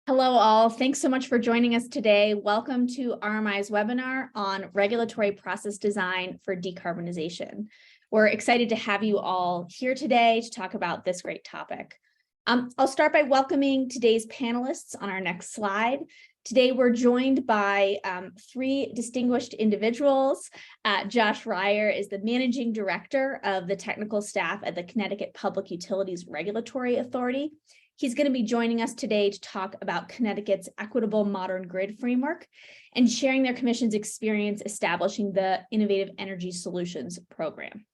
Hello all, thanks so much for joining us today. Welcome to RMI's webinar on regulatory process design for decarbonization. We're excited to have you all here today to talk about this great topic. I'll start by welcoming today's panelists on our next slide. Today we're joined by three distinguished individuals. Josh Ryer is the Managing Director of the Technical Staff at the Connecticut Public Utilities Regulatory Authority. He's going to be joining us today to talk about Connecticut's equitable modern grid framework and sharing their commission's experience establishing the Innovative Energy Solutions Program.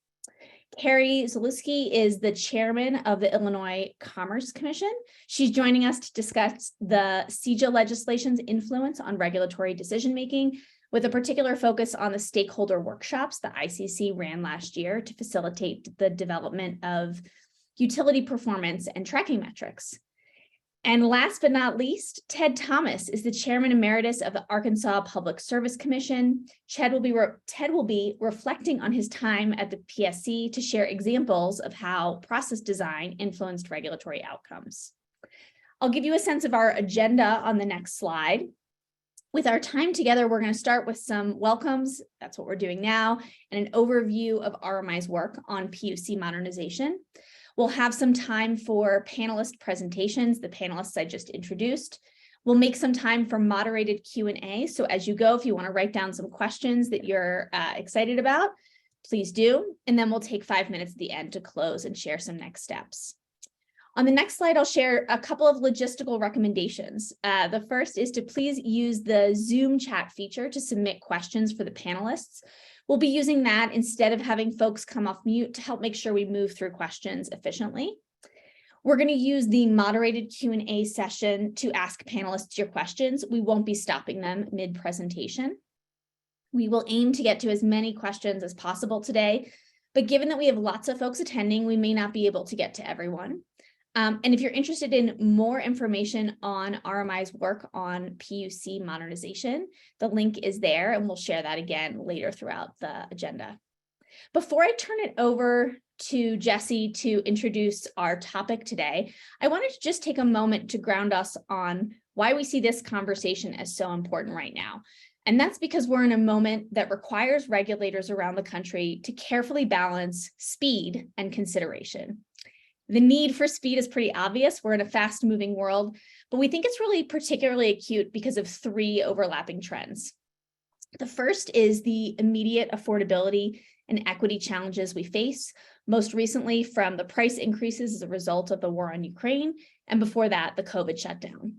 Carrie Zalewski is the chairman of the Illinois Commerce Commission. She's joining us to discuss the CEJA legislation's influence on regulatory decision-making, with a particular focus on the stakeholder workshops the ICC ran last year to facilitate the development of utility performance and tracking metrics. And last but not least, Ted Thomas is the chairman emeritus of the Arkansas Public Service Commission. Ted will be reflecting on his time at the PSC to share examples of how process design influenced regulatory outcomes. I'll give you a sense of our agenda on the next slide. With our time together, we're going to start with some welcomes. That's what we're doing now, and an overview of RMI's work on PUC modernization. We'll have some time for panelist presentations, the panelists I just introduced. We'll make some time for moderated Q&A. So as you go, if you want to write down some questions that you're excited about, please do. And then we'll take 5 minutes at the end to close and share some next steps. On the next slide, I'll share a couple of logistical recommendations. The first is to please use the Zoom chat feature to submit questions for the panelists. We'll be using that instead of having folks come off mute to help make sure we move through questions efficiently. We're going to use the moderated Q&A session to ask panelists your questions. We won't be stopping them mid-presentation. We will aim to get to as many questions as possible today, but given that we have lots of folks attending, we may not be able to get to everyone. And if you're interested in more information on RMI's work on PUC modernization, the link is there, and we'll share that again later throughout the agenda. Before I turn it over to Jesse to introduce our topic today, I wanted to just take a moment to ground us on why we see this conversation as so important right now. And that's because we're in a moment that requires regulators around the country to carefully balance speed and consideration. The need for speed is pretty obvious. We're in a fast-moving world, but we think it's really particularly acute because of three overlapping trends. The first is the immediate affordability and equity challenges we face, most recently from the price increases as a result of the war on Ukraine, and before that, the COVID shutdown.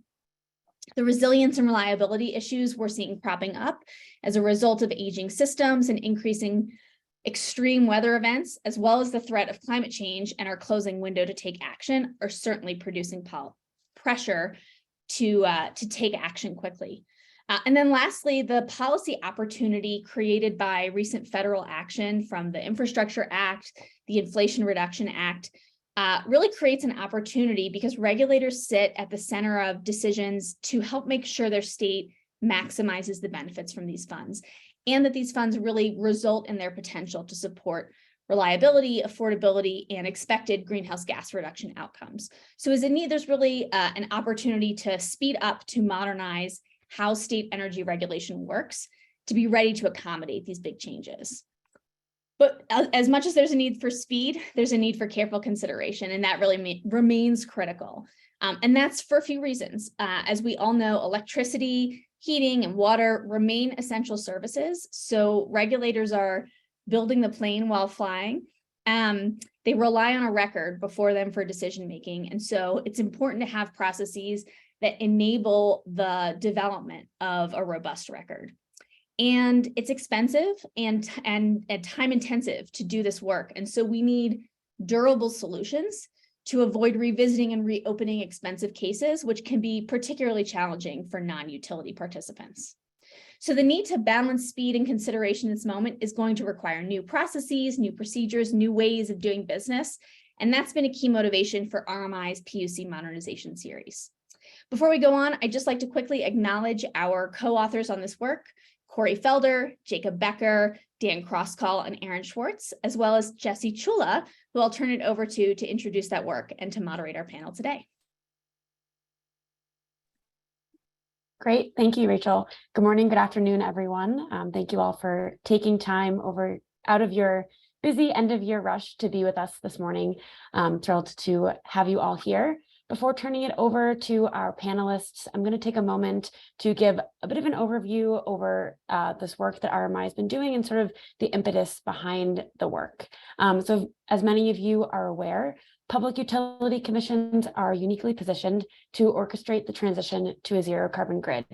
The resilience and reliability issues we're seeing cropping up as a result of aging systems and increasing extreme weather events, as well as the threat of climate change and our closing window to take action, are certainly producing pressure to take action quickly. And then lastly, the policy opportunity created by recent federal action from the Infrastructure Act, the Inflation Reduction Act, really creates an opportunity because regulators sit at the center of decisions to help make sure their state maximizes the benefits from these funds, and that these funds really result in their potential to support reliability, affordability, and expected greenhouse gas reduction outcomes. So as a need, there's really an opportunity to speed up, to modernize how state energy regulation works, to be ready to accommodate these big changes. But as much as there's a need for speed, there's a need for careful consideration, and that really remains critical. And that's for a few reasons. As we all know, electricity, heating, and water remain essential services. So regulators are building the plane while flying. They rely on a record before them for decision-making. And so it's important to have processes that enable the development of a robust record. And it's expensive and time-intensive to do this work. And so we need durable solutions to avoid revisiting and reopening expensive cases, which can be particularly challenging for non-utility participants. So the need to balance speed and consideration in this moment is going to require new processes, new procedures, new ways of doing business. And that's been a key motivation for RMI's PUC modernization series. Before we go on, I'd just like to quickly acknowledge our co-authors on this work, Corey Felder, Jacob Becker, Dan Crosskall, and Aaron Schwartz, as well as Jesse Chula, who I'll turn it over to introduce that work and to moderate our panel today. Great. Thank you, Rachel. Good morning, good afternoon, everyone. Thank you all for taking time out of your busy end of year rush to be with us this morning. I'm thrilled to have you all here. Before turning it over to our panelists, I'm going to take a moment to give a bit of an overview over this work that RMI has been doing and sort of the impetus behind the work. So as many of you are aware, public utility commissions are uniquely positioned to orchestrate the transition to a zero carbon grid.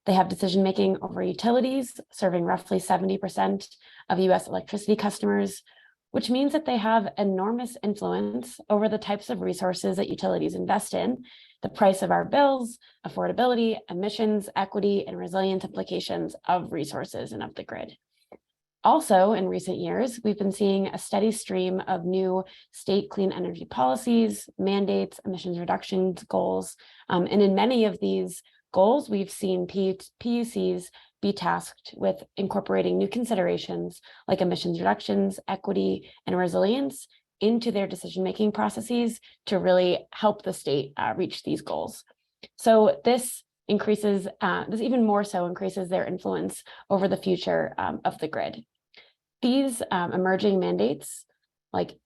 They have decision-making over utilities, serving roughly 70% of US electricity customers, which means that they have enormous influence over the types of resources that utilities invest in, the price of our bills, affordability, emissions, equity, and resilience implications of resources and of the grid. Also, in recent years, we've been seeing a steady stream of new state clean energy policies, mandates, emissions reductions goals. And in many of these goals, we've seen PUCs be tasked with incorporating new considerations like emissions reductions, equity, and resilience into their decision-making processes to really help the state reach these goals. So this even more so increases their influence over the future of the grid. These emerging mandates like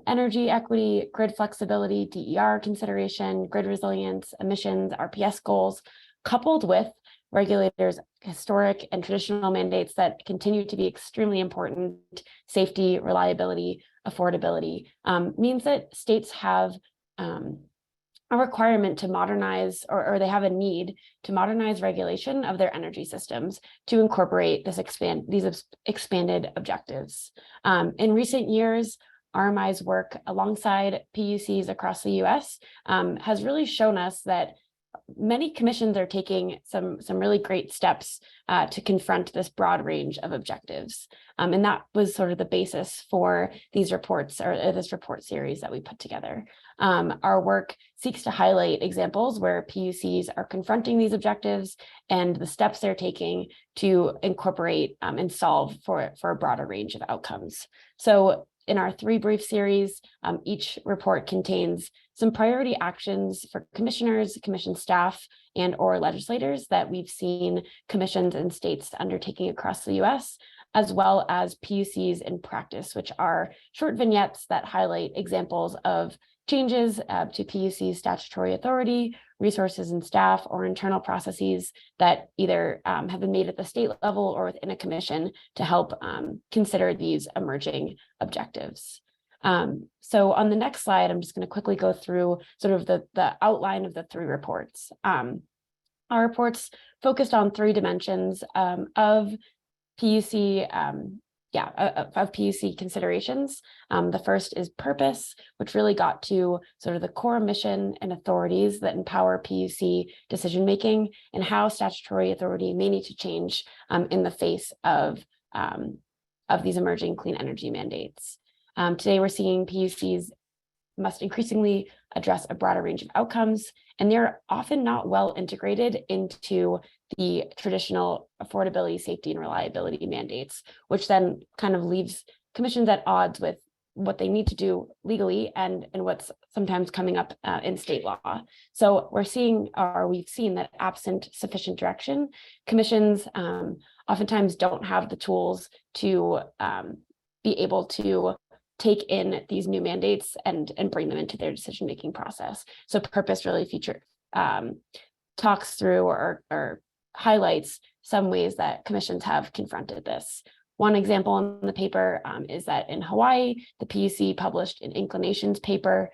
energy equity, grid flexibility, DER consideration, grid resilience, emissions, RPS goals, coupled with regulators' historic and traditional mandates that continue to be extremely important, safety, reliability, affordability, means that states have a requirement to modernize, or they have a need to modernize regulation of their energy systems to incorporate these expanded objectives. In recent years, RMI's work alongside PUCs across the US has really shown us that many commissions are taking some really great steps to confront this broad range of objectives. And that was sort of the basis for these reports, or this report series that we put together. Our work seeks to highlight examples where PUCs are confronting these objectives and the steps they're taking to incorporate and solve for a broader range of outcomes. So in our 3 brief series, each report contains some priority actions for commissioners, commission staff, and or legislators that we've seen commissions and states undertaking across the US, as well as PUCs in practice, which are short vignettes that highlight examples of changes to PUC's statutory authority, resources and staff, or internal processes that either have been made at the state level or within a commission to help consider these emerging objectives. So on the next slide, I'm just going to quickly go through sort of the outline of the 3 reports. Our reports focused on 3 dimensions of PUC of PUC considerations. The first is purpose, which really got to sort of the core mission and authorities that empower PUC decision-making and how statutory authority may need to change in the face of these emerging clean energy mandates. Today, we're seeing PUCs must increasingly address a broader range of outcomes, and they're often not well integrated into the traditional affordability, safety, and reliability mandates, which then kind of leaves commissions at odds with what they need to do legally and what's sometimes coming up in state law. So we've seen that absent sufficient direction, commissions oftentimes don't have the tools to be able to take in these new mandates and bring them into their decision-making process. So purpose really talks through or highlights some ways that commissions have confronted this. One example in the paper is that in Hawaii, the PUC published an inclinations paper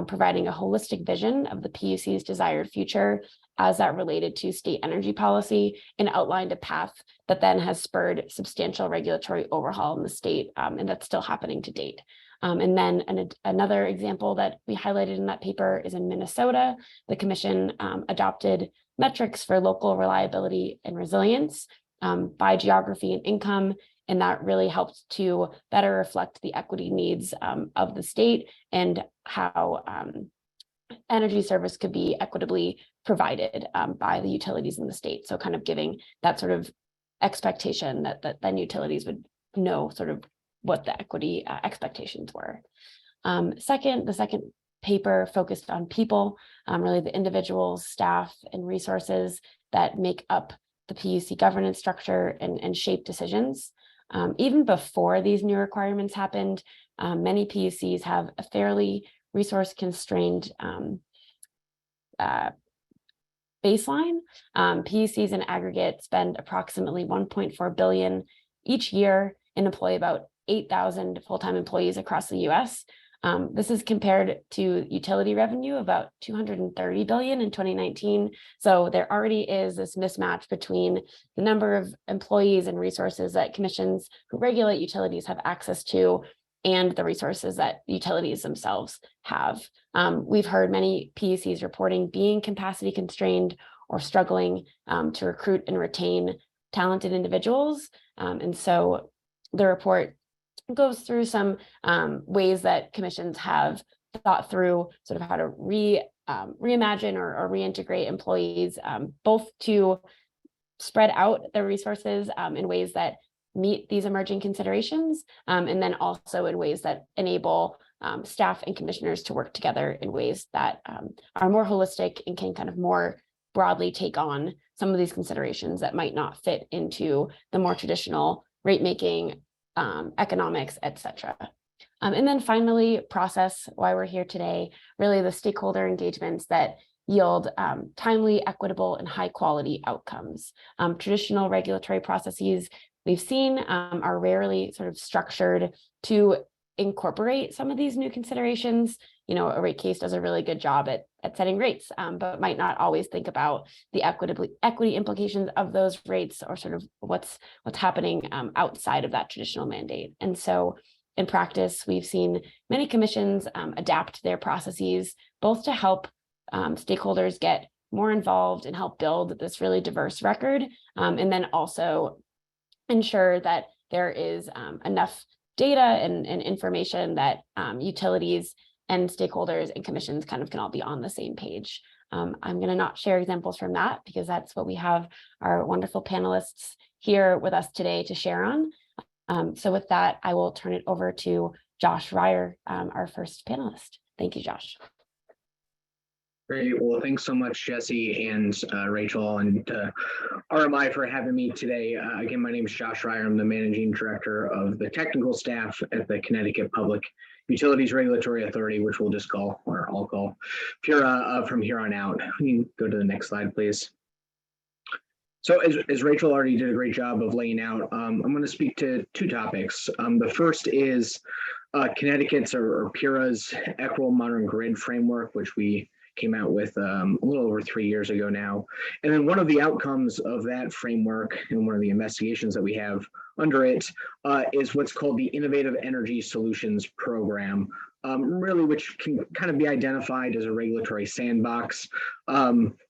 providing a holistic vision of the PUC's desired future as that related to state energy policy, and outlined a path that then has spurred substantial regulatory overhaul in the state, and that's still happening to date. And then another example that we highlighted in that paper is in Minnesota. The commission adopted metrics for local reliability and resilience by geography and income, and that really helped to better reflect the equity needs of the state and how energy service could be equitably provided by the utilities in the state. So kind of giving that sort of expectation that then utilities would know sort of what the equity expectations were. The second paper focused on people, really the individuals, staff, and resources that make up the PUC governance structure and shape decisions. Even before these new requirements happened, many PUCs have a fairly resource-constrained baseline. PUCs in aggregate spend approximately $1.4 billion each year and employ about 8,000 full-time employees across the US. This is compared to utility revenue about $230 billion in 2019. So there already is this mismatch between the number of employees and resources that commissions who regulate utilities have access to and the resources that utilities themselves have. We've heard many PUCs reporting being capacity constrained or struggling to recruit and retain talented individuals. And so the report goes through some ways that commissions have thought through sort of how to reimagine or reintegrate employees, both to spread out the resources in ways that meet these emerging considerations, and then also in ways that enable staff and commissioners to work together in ways that are more holistic and can kind of more broadly take on some of these considerations that might not fit into the more traditional rate making, economics, et cetera. And then finally, process, why we're here today, really the stakeholder engagements that yield timely, equitable, and high quality outcomes. Traditional regulatory processes we've seen are rarely sort of structured to incorporate some of these new considerations. You know, a rate case does a really good job at setting rates, but might not always think about the equity implications of those rates or sort of what's happening outside of that traditional mandate. And so in practice, we've seen many commissions adapt their processes both to help stakeholders get more involved and help build this really diverse record, and then also ensure that there is enough data and information that utilities and stakeholders and commissions kind of can all be on the same page. I'm going to not share examples from that because that's what we have our wonderful panelists here with us today to share on. So with that, I will turn it over to Josh Ryer, our first panelist. Thank you, Josh. Great. Well, thanks so much, Jesse and Rachel and RMI for having me today. Again, my name is Josh Ryer. I'm the managing director of the technical staff at the Connecticut Public Utilities Regulatory Authority, which we'll just call, or I'll call, PURA from here on out. You can go to the next slide, please. So as Rachel already did a great job of laying out, I'm going to speak to two topics. The first is Connecticut's or PURA's equitable modern grid framework, which we came out with a little over 3 years ago now. And then one of the outcomes of that framework and one of the investigations that we have under it is what's called the Innovative Energy Solutions Program, really which can kind of be identified as a regulatory sandbox.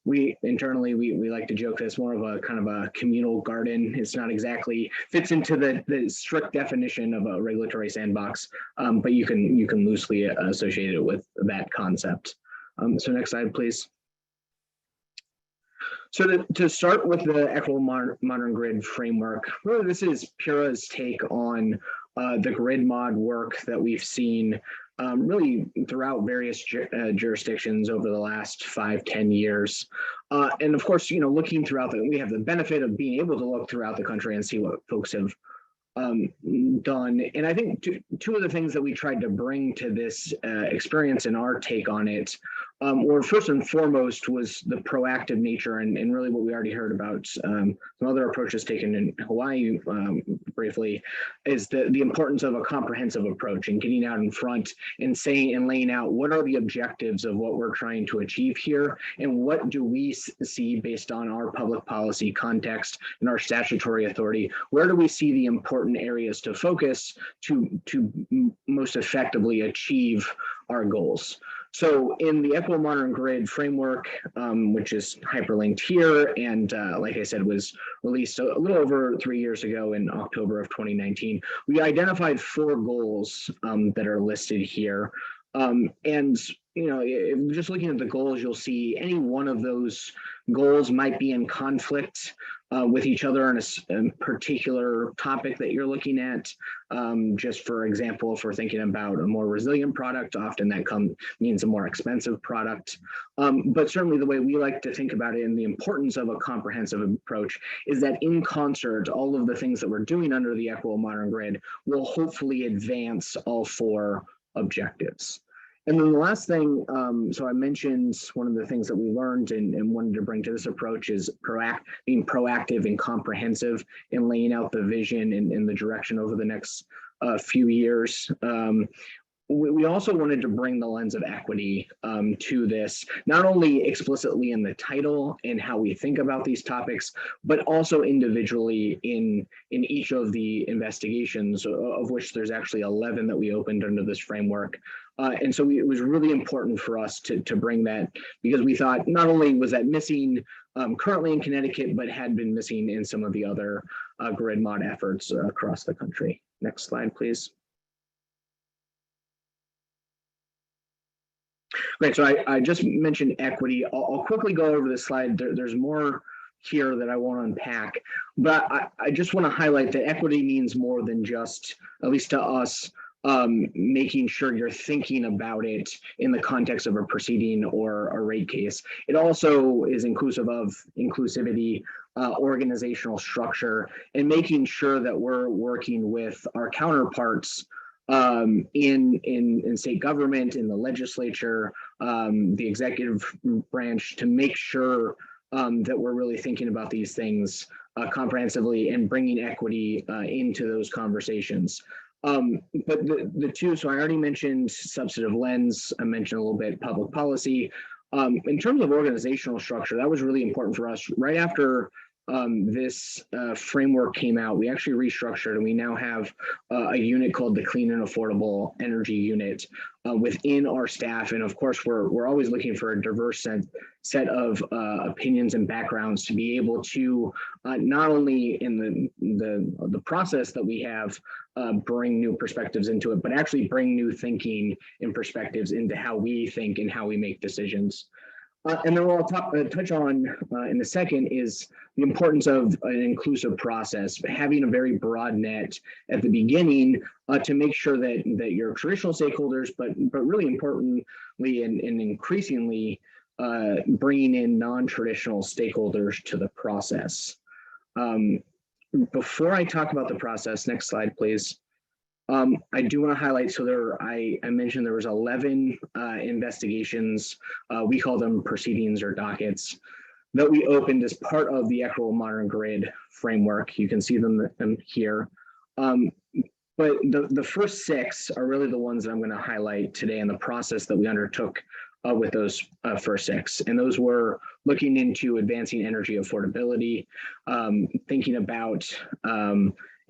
We internally, we like to joke that it's more of a kind of a communal garden. It's not exactly fits into the strict definition of a regulatory sandbox, but you can loosely associate it with that concept. So next slide, please. So to start with the equitable modern grid framework, really this is PURA's take on the grid mod work that we've seen really throughout various jurisdictions over the last 5-10 years. And of course, you know, looking throughout we have the benefit of being able to look throughout the country and see what folks have done. And I think two of the things that we tried to bring to this experience and our take on it were first and foremost was the proactive nature and really what we already heard about some other approaches taken in Hawaii briefly is the importance of a comprehensive approach and getting out in front and saying and laying out what are the objectives of what we're trying to achieve here and what do we see based on our public policy context and our statutory authority, where do we see the important areas to focus to most effectively achieve our goals. So in the equitable modern grid framework, which is hyperlinked here, and like I said, was released a little over 3 years ago in October of 2019, we identified 4 goals that are listed here. And you know, just looking at the goals, you'll see any one of those goals might be in conflict with each other on a particular topic that you're looking at. Just for example, if we're thinking about a more resilient product, often that means a more expensive product. But certainly the way we like to think about it and the importance of a comprehensive approach is that in concert, all of the things that we're doing under the Equitable Modern Grid will hopefully advance all 4 objectives. And then the last thing, so I mentioned one of the things that we learned and wanted to bring to this approach is being proactive and comprehensive in laying out the vision and the direction over the next few years. We also wanted to bring the lens of equity to this, not only explicitly in the title and how we think about these topics, but also individually in each of the investigations, of which there's actually 11 that we opened under this framework. And so it was really important for us to bring that, because we thought not only was that missing currently in Connecticut, but had been missing in some of the other grid mod efforts across the country. Next slide, please. Great, so I just mentioned equity. I'll quickly go over this slide. There's more here that I want to unpack, but I just want to highlight that equity means more than just, at least to us, making sure you're thinking about it in the context of a proceeding or a rate case. It also is inclusive of inclusivity, organizational structure, and making sure that we're working with our counterparts in state government, in the legislature, the executive branch, to make sure that we're really thinking about these things comprehensively and bringing equity into those conversations. But the two, so I already mentioned substantive lens, I mentioned a little bit public policy. In terms of organizational structure, that was really important for us. Right after this framework came out, we actually restructured, and we now have a unit called the Clean and Affordable Energy Unit within our staff. And of course, we're always looking for a diverse set of opinions and backgrounds to be able to not only in the process that we have bring new perspectives into it, but actually bring new thinking and perspectives into how we think and how we make decisions. And then what I'll touch on in a second is the importance of an inclusive process, having a very broad net at the beginning to make sure that your traditional stakeholders, but really importantly and increasingly bringing in non-traditional stakeholders to the process. Before I talk about the process, next slide, please. I do want to highlight, so I mentioned there was 11 investigations, we call them proceedings or dockets, that we opened as part of the Equitable Modern Grid framework. You can see them here. But the first 6 are really the ones that I'm going to highlight today in the process that we undertook with those first 6. And those were looking into advancing energy affordability, thinking about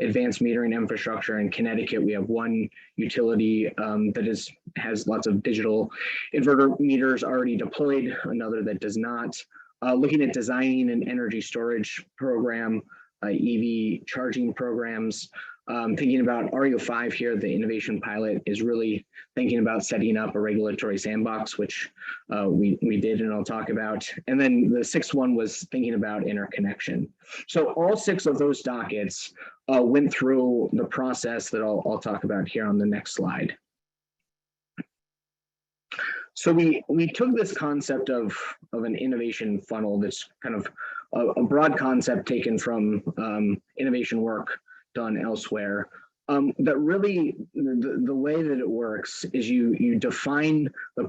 advanced metering infrastructure. In Connecticut, we have one utility that has lots of digital inverter meters already deployed, another that does not. Looking at designing an energy storage program, EV charging programs, thinking about RE05 here, the innovation pilot is really thinking about setting up a regulatory sandbox, which we did and I'll talk about. And then the 6th one was thinking about interconnection. So all 6 of those dockets went through the process that I'll talk about here on the next slide. So we took this concept of an innovation funnel, that's kind of a broad concept taken from innovation work done elsewhere, that really the way that it works is you define the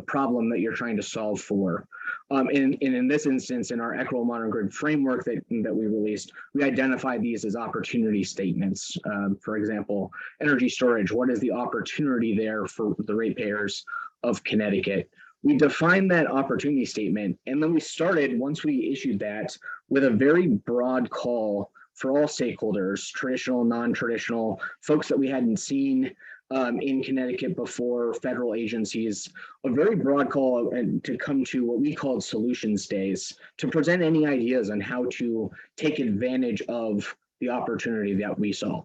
problem that you're trying to solve for. And in this instance, in our Equitable Modern Grid framework that we released, we identify these as opportunity statements. For example, energy storage, what is the opportunity there for the ratepayers of Connecticut? We defined that opportunity statement, and then we started, once we issued that, with a very broad call for all stakeholders, traditional, non-traditional, folks that we hadn't seen in Connecticut before, federal agencies, a very broad call to come to what we called solutions days, to present any ideas on how to take advantage of the opportunity that we saw.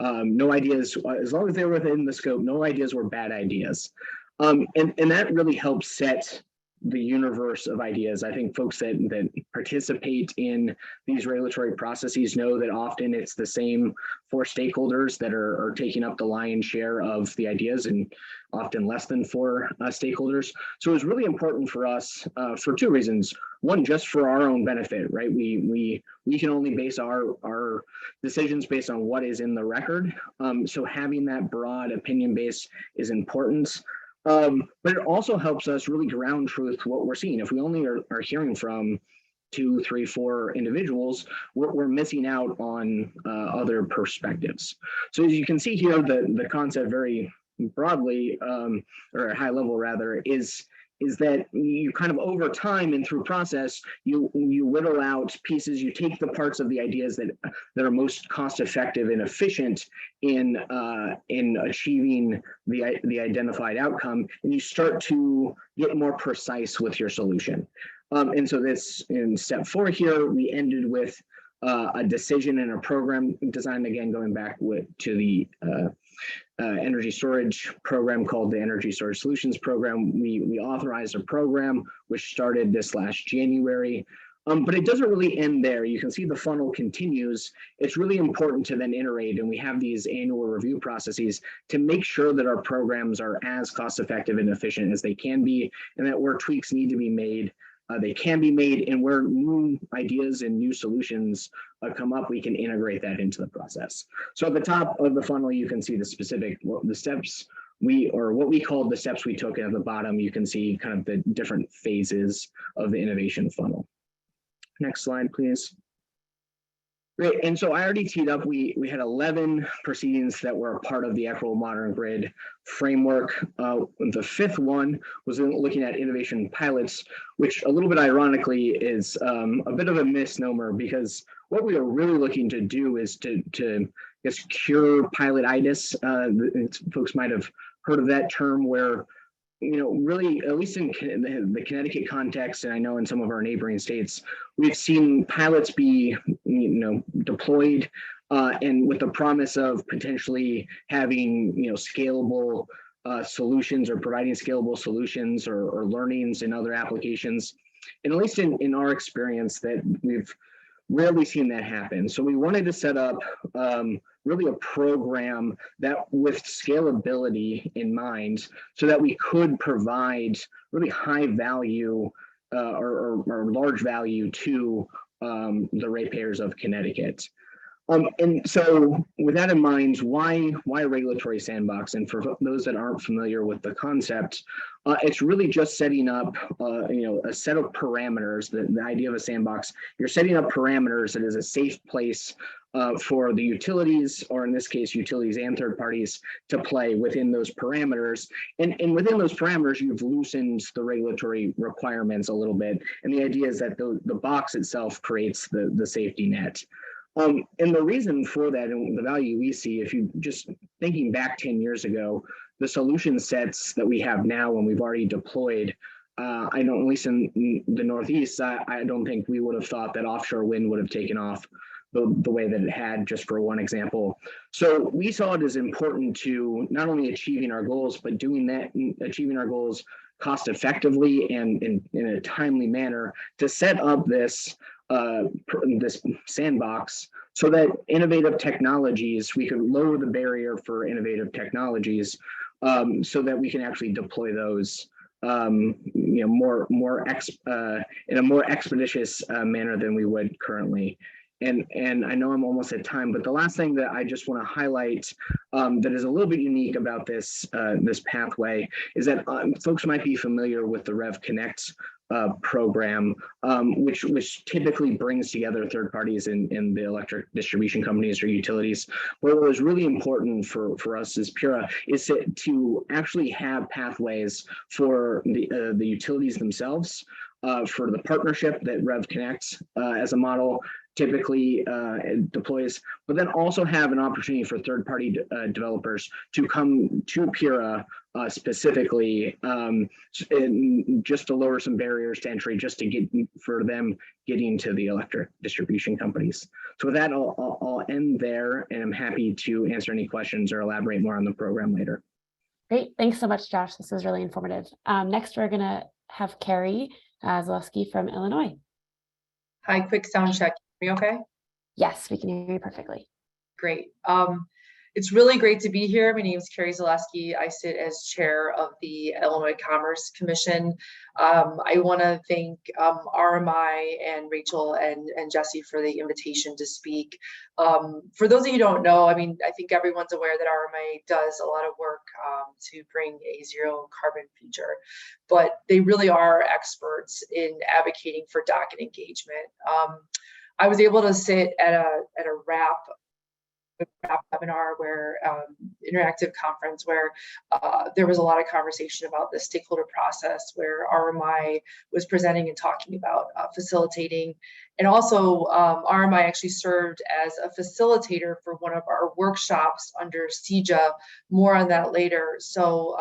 No ideas, as long as they were within the scope, no ideas were bad ideas. And that really helps set the universe of ideas. I think folks that participate in these regulatory processes know that often it's the same 4 stakeholders that are taking up the lion's share of the ideas, and often less than 4 stakeholders. So it was really important for us for 2 reasons. One, just for our own benefit, right? We can only base our decisions based on what is in the record. So having that broad opinion base is important. But it also helps us really ground truth what we're seeing. If we only are hearing from 2, 3, 4 individuals, we're missing out on other perspectives. So as you can see here, the concept very broadly, or high level rather, is that you kind of over time and through process, you whittle out pieces, you take the parts of the ideas that are most cost effective and efficient in achieving the identified outcome, and you start to get more precise with your solution. And so this, in step 4 here, we ended with a decision and a program design, again, going back to the energy storage program called the Energy Storage Solutions Program. We authorized a program which started this last January, but it doesn't really end there. You can see the funnel continues. It's really important to then iterate, and we have these annual review processes to make sure that our programs are as cost effective and efficient as they can be, and that where tweaks need to be made, they can be made, and where new ideas and new solutions come up, we can integrate that into the process. So at the top of the funnel, you can see the specific, the steps what we called the steps we took, and at the bottom, you can see kind of the different phases of the innovation funnel. Next slide, please. Great, and so I already teed up, we had 11 proceedings that were a part of the Equitable Modern Grid framework. The 5th one was looking at innovation pilots, which a little bit ironically is a bit of a misnomer, because what we are really looking to do is to just cure pilotitis. Folks might have heard of that term, where really, at least in the Connecticut context, and I know in some of our neighboring states, we've seen pilots be, deployed, and with the promise of potentially having, scalable solutions, or providing scalable solutions or learnings in other applications. And at least in our experience, that we've rarely seen that happen. So we wanted to set up really a program that with scalability in mind, so that we could provide really high value or large value to the ratepayers of Connecticut. And so with that in mind, why a regulatory sandbox? And for those that aren't familiar with the concept, it's really just setting up a set of parameters. The idea of a sandbox, you're setting up parameters that is a safe place for the utilities, or in this case, utilities and third parties, to play within those parameters. And within those parameters, you've loosened the regulatory requirements a little bit. And the idea is that the box itself creates the safety net. And the reason for that, and the value we see, if you just thinking back 10 years ago, the solution sets that we have now, when we've already deployed, I don't, at least in the Northeast, I don't think we would have thought that offshore wind would have taken off the way that it had, just for one example. So we saw it as important to not only achieving our goals, but doing that, achieving our goals cost effectively and in a timely manner, to set up this sandbox, so that innovative technologies, we could lower the barrier for innovative technologies, so that we can actually deploy those in a more expeditious manner than we would currently. And I know I'm almost at time, but the last thing that I just want to highlight that is a little bit unique about this pathway is that folks might be familiar with the Rev Connect program, which typically brings together third parties in the electric distribution companies or utilities. But what was really important for us as PURA is to actually have pathways for the utilities themselves, for the partnership that Rev Connect as a model typically deploys, but then also have an opportunity for third-party developers to come to PURA specifically, just to lower some barriers to entry, just to get for them getting to the electric distribution companies. So with that, I'll end there, and I'm happy to answer any questions or elaborate more on the program later. Great, thanks so much, Josh. This was really informative. Next, we're going to have Carrie Zaleski from Illinois. Hi, quick sound check. Hear me okay? Yes, we can hear you perfectly. Great. It's really great to be here. My name is Carrie Zaleski. I sit as chair of the Illinois Commerce Commission. I want to thank RMI and Rachel and Jesse for the invitation to speak. For those of you who don't know, I mean, I think everyone's aware that RMI does a lot of work to bring a zero carbon future, but they really are experts in advocating for docket engagement. I was able to sit at a RAP webinar where interactive conference where there was a lot of conversation about the stakeholder process, where RMI was presenting and talking about facilitating, and also RMI actually served as a facilitator for one of our workshops under CEJA. More on that later. So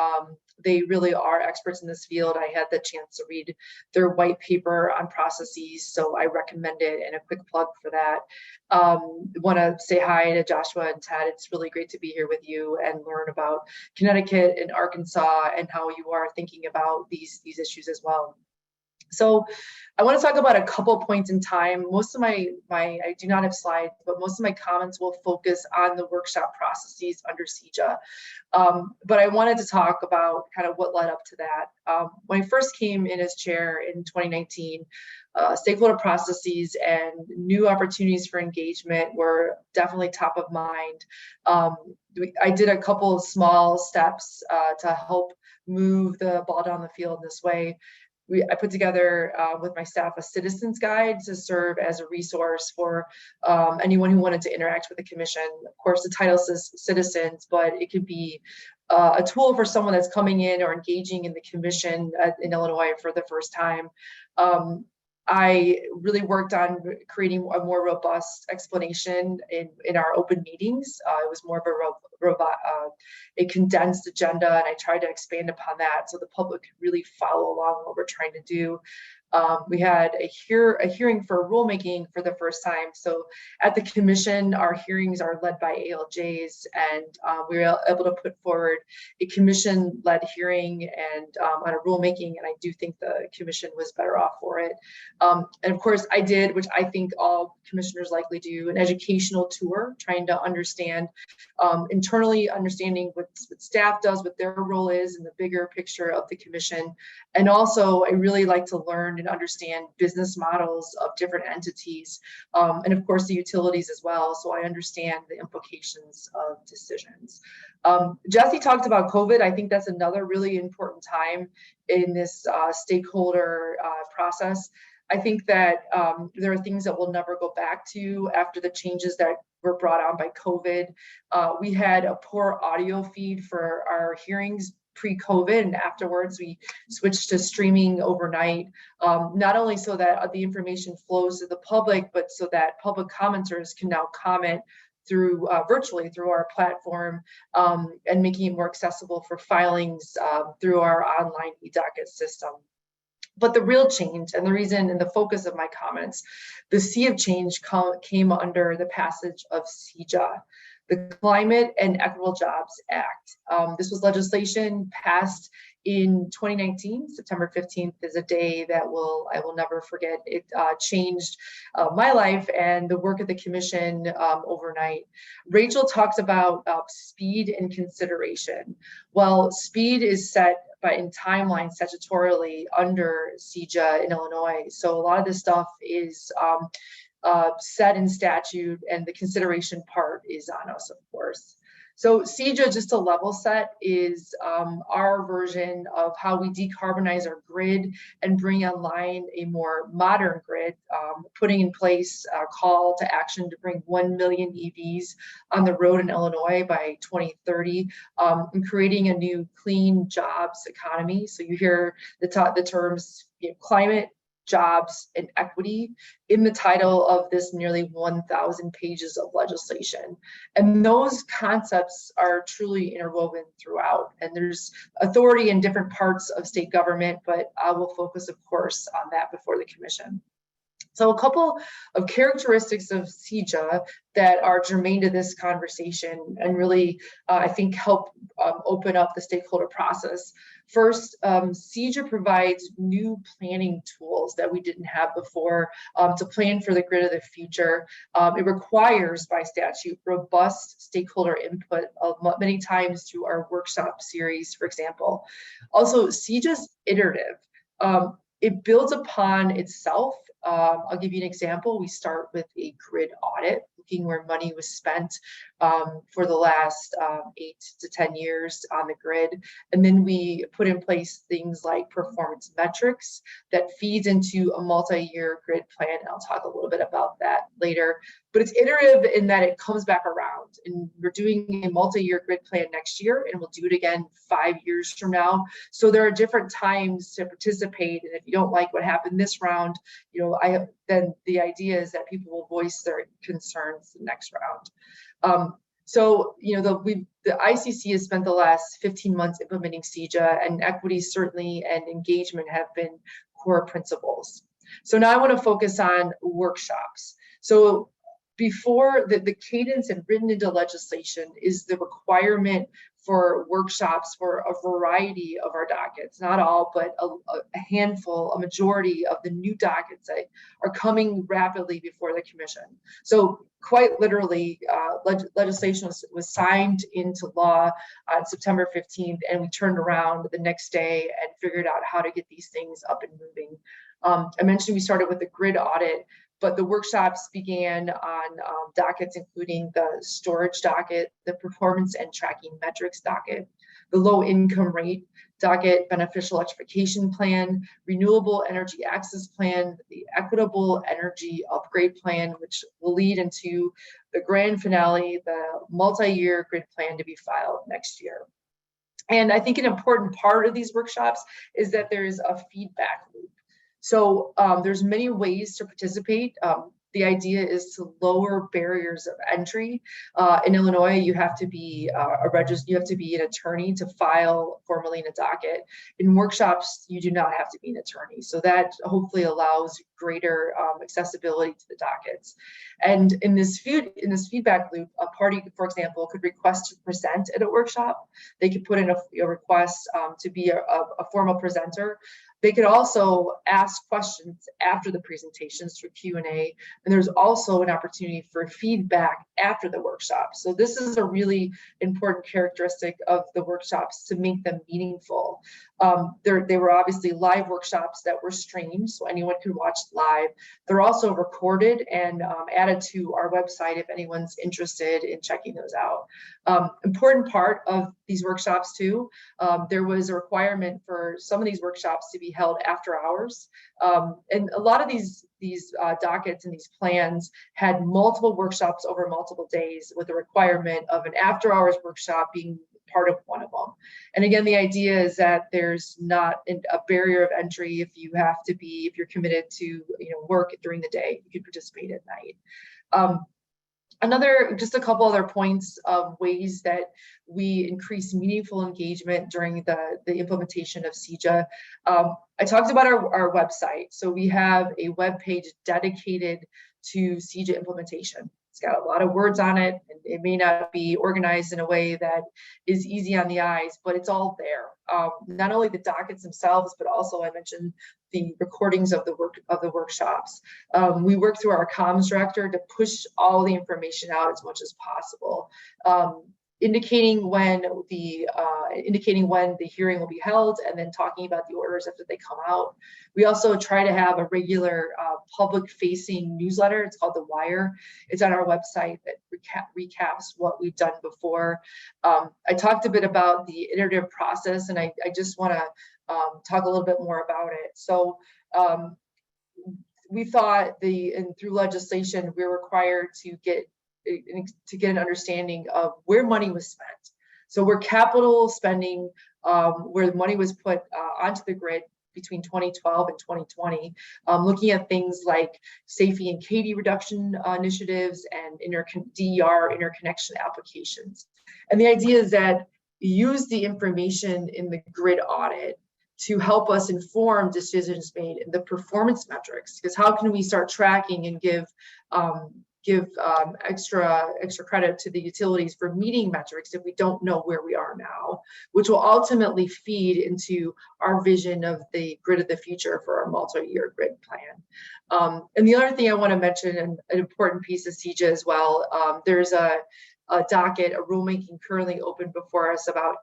they really are experts in this field. I had the chance to read their white paper on processes, so I recommend it, and a quick plug for that. Want to say hi to Joshua and Ted. It's really great to be here with you and learn about Connecticut and Arkansas and how you are thinking about these issues as well. So I want to talk about a couple points in time. Most of I do not have slides, but most of my comments will focus on the workshop processes under CEJA. But I wanted to talk about kind of what led up to that. When I first came in as chair in 2019, stakeholder processes and new opportunities for engagement were definitely top of mind. I did a couple of small steps to help move the ball down the field in this way. I put together with my staff a citizens guide to serve as a resource for anyone who wanted to interact with the commission. Of course, the title says citizens, but it could be a tool for someone that's coming in or engaging in the commission in Illinois for the first time. I really worked on creating a more robust explanation in our open meetings. It was more of a condensed agenda, and I tried to expand upon that so the public could really follow along what we're trying to do. We had a hearing for rulemaking for the first time. So at the commission, our hearings are led by ALJs, and we were able to put forward a commission-led hearing and on a rulemaking, and I do think the commission was better off for it. And of course, I did, which I think all commissioners likely do, an educational tour, trying to understand internally, understanding what staff does, what their role is in the bigger picture of the commission. And also, I really like to learn and understand business models of different entities, and of course the utilities as well, so I understand the implications of decisions. Jesse talked about COVID. I think that's another really important time in this stakeholder process. I think that there are things that we'll never go back to after the changes that were brought on by COVID. We had a poor audio feed for our hearings pre-COVID, and afterwards we switched to streaming overnight, not only so that the information flows to the public, but so that public commenters can now comment through virtually through our platform, and making it more accessible for filings through our online e-docket system. But the real change, and the reason and the focus of my comments, the sea of change came under the passage of CEJA, the Climate and Equitable Jobs Act. This was legislation passed in 2019. September 15th is a day that I will never forget. It changed my life and the work of the commission overnight. Rachel talks about speed and consideration. Well, speed is set in timeline statutorily under CEJA in Illinois. So a lot of this stuff is set in statute, and the consideration part is on us, of course. So CEJA, just to level set, is our version of how we decarbonize our grid and bring online a more modern grid, putting in place a call to action to bring 1 million EVs on the road in Illinois by 2030, and creating a new clean jobs economy. So you hear the terms, climate, jobs, and equity in the title of this nearly 1,000 pages of legislation. And those concepts are truly interwoven throughout. And there's authority in different parts of state government, but I will focus, of course, on that before the commission. So a couple of characteristics of CEJA that are germane to this conversation and really, I think, help open up the stakeholder process. First, CEJA provides new planning tools that we didn't have before to plan for the grid of the future. It requires, by statute, robust stakeholder input many times through our workshop series, for example. Also, CEJA is iterative. It builds upon itself. I'll give you an example. We start with a grid audit, looking where money was spent for the last 8 to 10 years on the grid. And then we put in place things like performance metrics that feeds into a multi-year grid plan. And I'll talk a little bit about that later. But it's iterative in that it comes back around. And we're doing a multi-year grid plan next year, and we'll do it again 5 years from now. So there are different times to participate. And if you don't like what happened this round, you know, then the idea is that people will voice their concerns the next round. So, you know, the ICC has spent the last 15 months implementing CEJA, and equity certainly and engagement have been core principles. So now I want to focus on workshops. So before the cadence and written into legislation is the requirement for workshops for a variety of our dockets, not all, but a handful, a majority of the new dockets that are coming rapidly before the commission. So quite literally, legislation was signed into law on September 15th, and we turned around the next day and figured out how to get these things up and moving. I mentioned we started with the grid audit, but the workshops began on dockets including the storage docket, the performance and tracking metrics docket, the low income rate docket, beneficial electrification plan, renewable energy access plan, the equitable energy upgrade plan, which will lead into the grand finale, the multi-year grid plan to be filed next year. And I think an important part of these workshops is that there is a feedback loop. So there's many ways to participate. The idea is to lower barriers of entry. In Illinois, you have to be an attorney to file formally in a docket. In workshops, you do not have to be an attorney. So that hopefully allows greater accessibility to the dockets. And in this feedback loop, a party, for example, could request to present at a workshop. They could put in a request to be a formal presenter. They could also ask questions after the presentations through Q&A, and there's also an opportunity for feedback after the workshop. So this is a really important characteristic of the workshops to make them meaningful. They were obviously live workshops that were streamed, so anyone could watch live. They're also recorded and added to our website if anyone's interested in checking those out. Important part of these workshops too, there was a requirement for some of these workshops to be held after hours. And a lot of these dockets and these plans had multiple workshops over multiple days with the requirement of an after hours workshop being part of one of them. And again, the idea is that there's not a barrier of entry. If you're committed to work during the day, you can participate at night. Just a couple other points of ways that we increase meaningful engagement during the implementation of CEJA. I talked about our website. So we have a web page dedicated to CEJA implementation. It's got a lot of words on it, and it may not be organized in a way that is easy on the eyes, but it's all there. Not only the dockets themselves, but also I mentioned the recordings of the workshops. We work through our comms director to push all the information out as much as possible, indicating when the hearing will be held, and then talking about the orders after they come out. We also try to have a regular public-facing newsletter. It's called The Wire. It's on our website that recaps what we've done before. I talked a bit about the iterative process, and I just want to talk a little bit more about it. So we thought through legislation, we're required to get an understanding of where money was spent. So where capital spending, where the money was put onto the grid between 2012 and 2020, looking at things like safety and KD reduction initiatives and DER interconnection applications. And the idea is that you use the information in the grid audit to help us inform decisions made in the performance metrics, because how can we start tracking and give give extra credit to the utilities for meeting metrics if we don't know where we are now, which will ultimately feed into our vision of the grid of the future for our multi-year grid plan. And the other thing I want to mention, and an important piece of CEJA as well, there's a docket, a rulemaking currently open before us about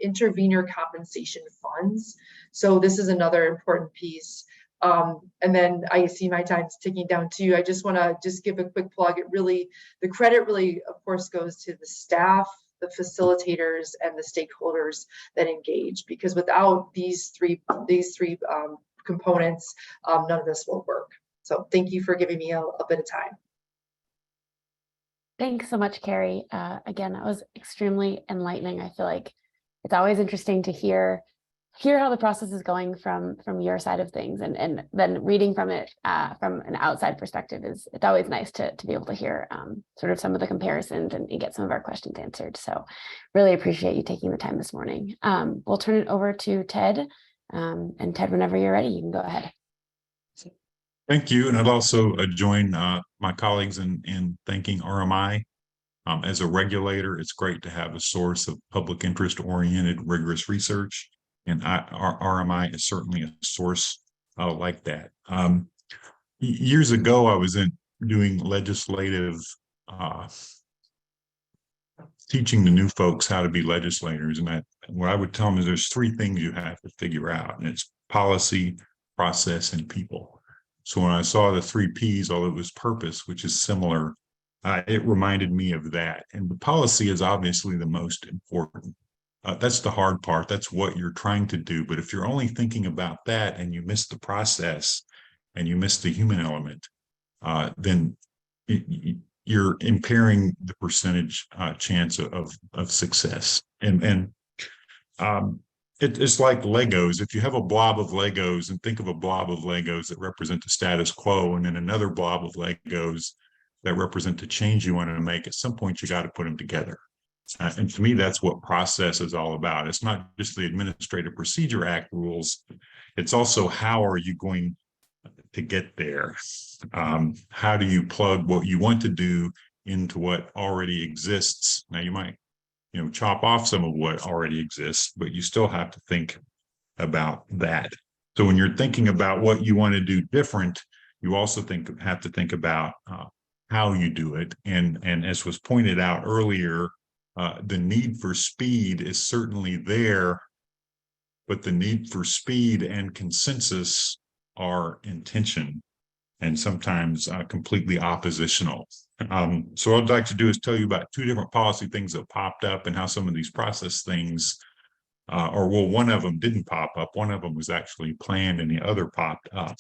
intervenor compensation funds. So this is another important piece. And then I see my time's ticking down too. I just want to give a quick plug. The credit really, of course, goes to the staff, the facilitators, and the stakeholders that engage, because without these three components, none of this will work. So thank you for giving me a bit of time. Thanks so much, Carrie. Again, that was extremely enlightening. I feel like it's always interesting to hear how the process is going from your side of things, and then reading from it from an outside perspective it's always nice to be able to hear sort of some of the comparisons and get some of our questions answered. So really appreciate you taking the time this morning. We'll turn it over to Ted, and Ted, whenever you're ready, you can go ahead. Thank you. And I'd also join my colleagues in thanking RMI. As a regulator, it's great to have a source of public interest oriented, rigorous research. And RMI is certainly a source like that. Years ago, I was doing legislative, teaching the new folks how to be legislators. And what I would tell them is there's three things you have to figure out, and it's policy, process, and people. So when I saw the 3 Ps, although it was purpose, which is similar, it reminded me of that. And the policy is obviously the most important. That's the hard part. That's what you're trying to do. But if you're only thinking about that and you miss the process and you miss the human element, then you're impairing the percentage chance of success. And it's like Legos. If you have a blob of Legos and think of a blob of Legos that represent the status quo, and then another blob of Legos that represent the change you want to make, at some point you got to put them together. And to me, that's what process is all about. It's not just the Administrative Procedure Act rules. It's also how are you going to get there? How do you plug what you want to do into what already exists? Now, you might chop off some of what already exists, but you still have to think about that. So when you're thinking about what you want to do different, you also have to think about how you do it. And as was pointed out earlier, the need for speed is certainly there, but the need for speed and consensus are in tension and sometimes completely oppositional. So what I'd like to do is tell you about 2 different policy things that popped up and how some of these process things, one of them didn't pop up. One of them was actually planned and the other popped up.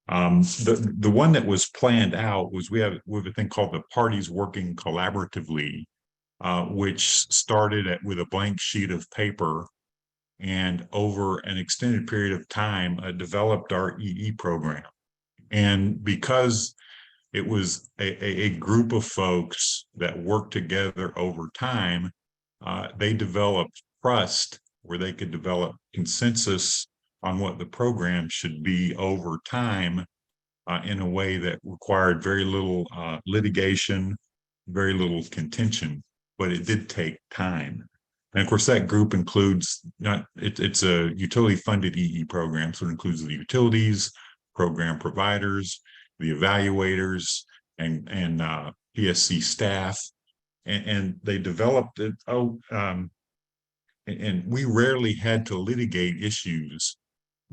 The one that was planned out was we have a thing called the Parties Working Collaboratively, which started with a blank sheet of paper and over an extended period of time developed our EE program. And because it was a group of folks that worked together over time, they developed trust where they could develop consensus on what the program should be over time in a way that required very little litigation, very little contention, but it did take time. And of course, that group includes, it's a utility funded EE program, so it includes the utilities, program providers, the evaluators, and PSC staff, and they developed it. And we rarely had to litigate issues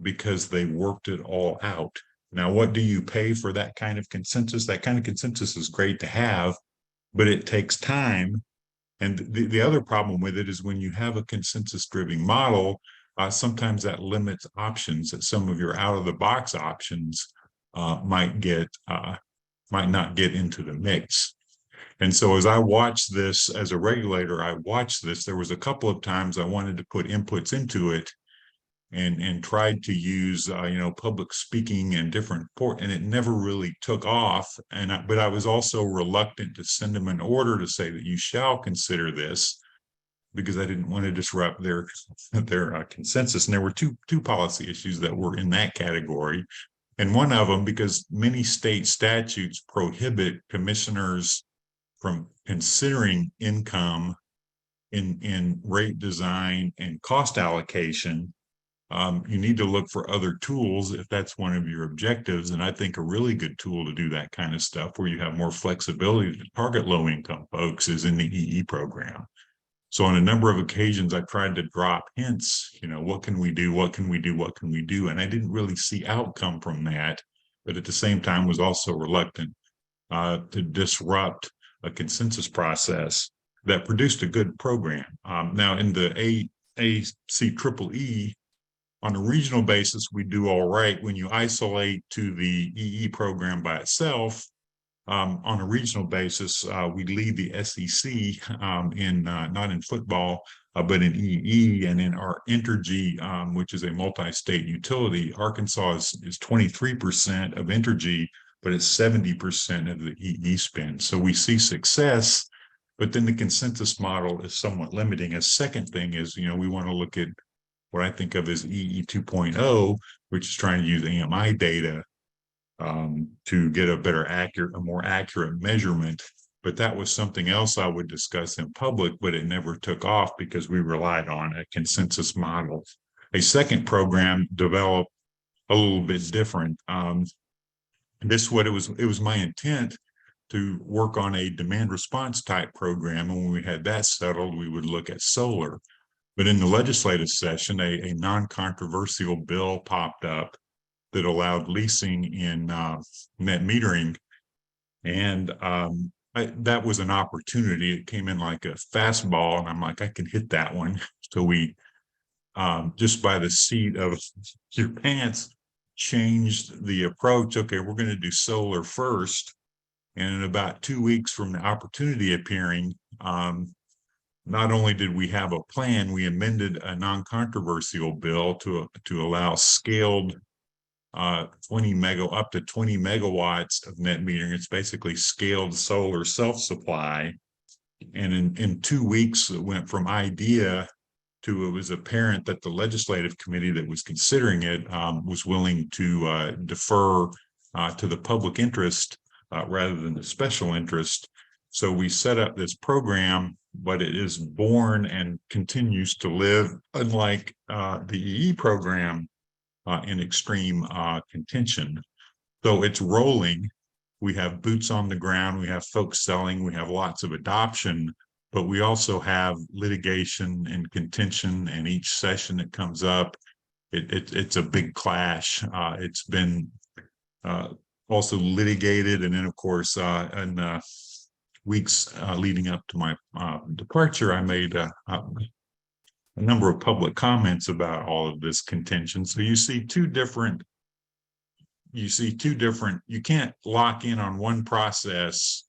because they worked it all out. Now, what do you pay for that kind of consensus? That kind of consensus is great to have, but it takes time. And the other problem with it is when you have a consensus-driven model, sometimes that limits options, that some of your out-of-the-box options might not get into the mix. And so as I watched this as a regulator, there was a couple of times I wanted to put inputs into it and tried to use public speaking and different and it never really took off. But I was also reluctant to send them an order to say that you shall consider this, because I didn't want to disrupt their consensus. And there were two policy issues that were in that category. And one of them, because many state statutes prohibit commissioners from considering income in rate design and cost allocation, you need to look for other tools if that's one of your objectives. And I think a really good tool to do that kind of stuff where you have more flexibility to target low-income folks is in the EE program. So on a number of occasions, I tried to drop hints, what can we do? What can we do? What can we do? And I didn't really see outcome from that, but at the same time was also reluctant to disrupt a consensus process that produced a good program. Now in the ACEEE, on a regional basis, we do all right. When you isolate to the EE program by itself, on a regional basis, we lead the SEC in not in football, but in EE and in our Entergy, which is a multi-state utility. Arkansas is 23% of Entergy, but it's 70% of the EE spend. So we see success, but then the consensus model is somewhat limiting. A second thing is, we want to look at what I think of as EE 2.0, which is trying to use AMI data to get a more accurate measurement. But that was something else I would discuss in public, but it never took off because we relied on a consensus model. A second program developed a little bit different. It was my intent to work on a demand response type program. And when we had that settled, we would look at solar. But in the legislative session, a non-controversial bill popped up that allowed leasing in net metering. And that was an opportunity. It came in like a fastball, and I'm like, I can hit that one. So we, just by the seat of your pants, changed the approach. Okay, we're going to do solar first. And in about 2 weeks from the opportunity appearing, not only did we have a plan, we amended a non-controversial bill to allow scaled up to 20 megawatts of net metering. It's basically scaled solar self-supply. And in 2 weeks, it went from idea to it was apparent that the legislative committee that was considering it was willing to defer to the public interest rather than the special interest. So we set up this program, but it is born and continues to live, unlike the EE program, in extreme contention. So it's rolling. We have boots on the ground. We have folks selling. We have lots of adoption, but we also have litigation and contention. And each session that comes up, it's a big clash. It's been also litigated, and then of course, in weeks leading up to my departure, I made a number of public comments about all of this contention. So you can't lock in on one process.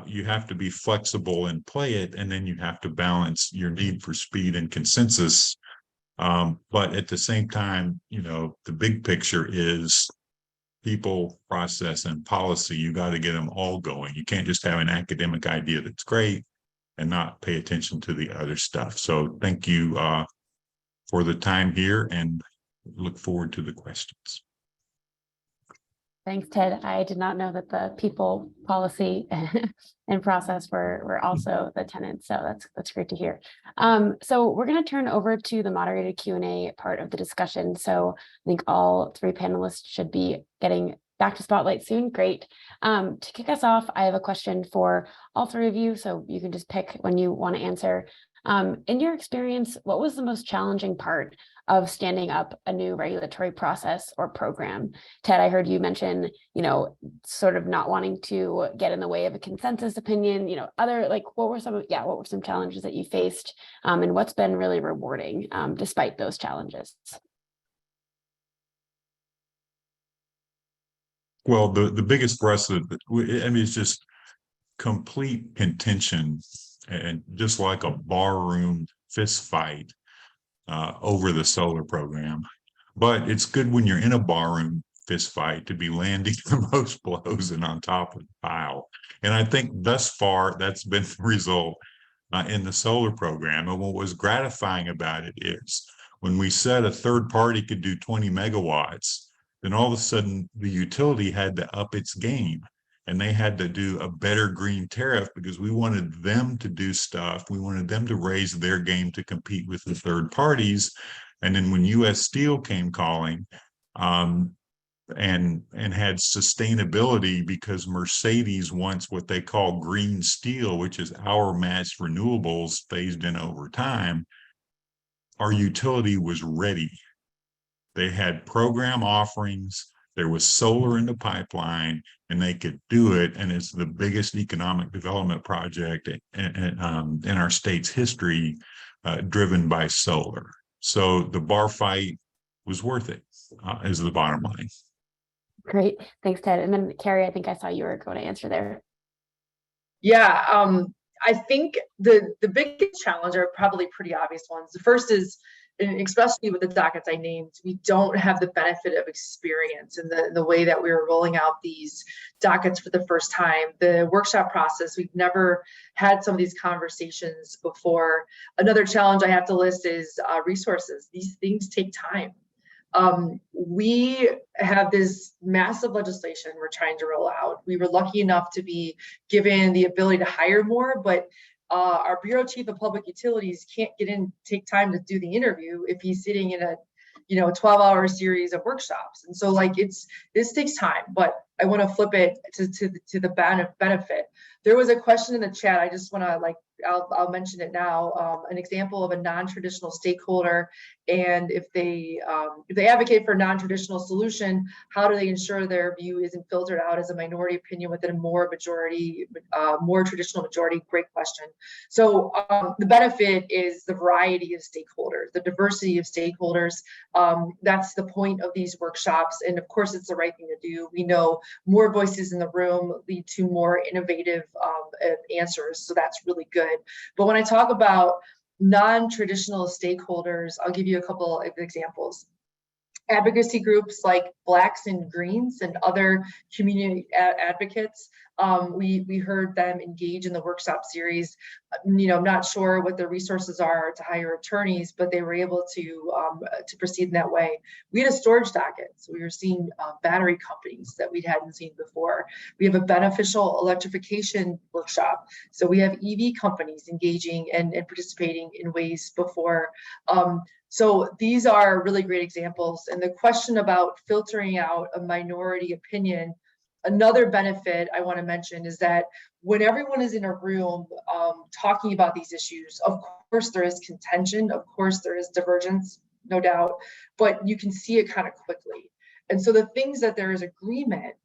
You have to be flexible and play it, and then you have to balance your need for speed and consensus. But at the same time, the big picture is people, process, and policy. You got to get them all going. You can't just have an academic idea that's great and not pay attention to the other stuff. So thank you for the time here, and look forward to the questions. Thanks, Ted. I did not know that the people, policy, and process were also the tenants. So that's great to hear. So we're going to turn over to the moderated Q&A part of the discussion. So I think all three panelists should be getting back to spotlight soon. Great. To kick us off, I have a question for all three of you. So you can just pick when you want to answer. In your experience, what was the most challenging part of standing up a new regulatory process or program? Ted, I heard you mention, sort of not wanting to get in the way of a consensus opinion, what were some challenges that you faced, and what's been really rewarding despite those challenges? Well, the biggest for us, it's just complete contention, and just like a barroom fist fight over the solar program. But it's good when you're in a barroom fist fight to be landing the most blows and on top of the pile. And I think thus far that's been the result in the solar program. And what was gratifying about it is when we said a third party could do 20 megawatts, then all of a sudden the utility had to up its game, and they had to do a better green tariff because we wanted them to do stuff. We wanted them to raise their game to compete with the third parties. And then when US Steel came calling, and had sustainability, because Mercedes wants what they call green steel, which is hour-matched renewables phased in over time, our utility was ready. They had program offerings, there was solar in the pipeline, and they could do it. And it's the biggest economic development project in our state's history, driven by solar. So the bar fight was worth it, is the bottom line. Great, thanks, Ted. And then Carrie, I think I saw you were going to answer there. Yeah, I think the biggest challenge are probably pretty obvious ones. The first is, and especially with the dockets I named, we don't have the benefit of experience in the way that we were rolling out these dockets for the first time. The workshop process, we've never had some of these conversations before. Another challenge I have to list is resources. These things take time. We have this massive legislation we're trying to roll out. We were lucky enough to be given the ability to hire more, but our Bureau Chief of Public Utilities can't take time to do the interview if he's sitting in a 12-hour series of workshops. And so this takes time, but I want to flip it to the benefit. There was a question in the chat. I just want to I'll mention it now. An example of a non-traditional stakeholder, and if they advocate for a non-traditional solution, how do they ensure their view isn't filtered out as a minority opinion within a more traditional majority? Great question. So the benefit is the variety of stakeholders, the diversity of stakeholders. That's the point of these workshops, and of course, it's the right thing to do. We know more voices in the room lead to more innovative answers, so that's really good. But when I talk about non-traditional stakeholders, I'll give you a couple of examples. Advocacy groups like Blacks and Greens and other community advocates, we heard them engage in the workshop series. I'm not sure what the resources are to hire attorneys, but they were able to proceed in that way. We had a storage docket, so we were seeing battery companies that we hadn't seen before. We have a beneficial electrification workshop, so we have EV companies engaging and participating in ways before. So these are really great examples. And the question about filtering out a minority opinion, another benefit I want to mention is that when everyone is in a room talking about these issues, of course there is contention, of course there is divergence, no doubt, but you can see it kind of quickly. And so the things that there is agreement,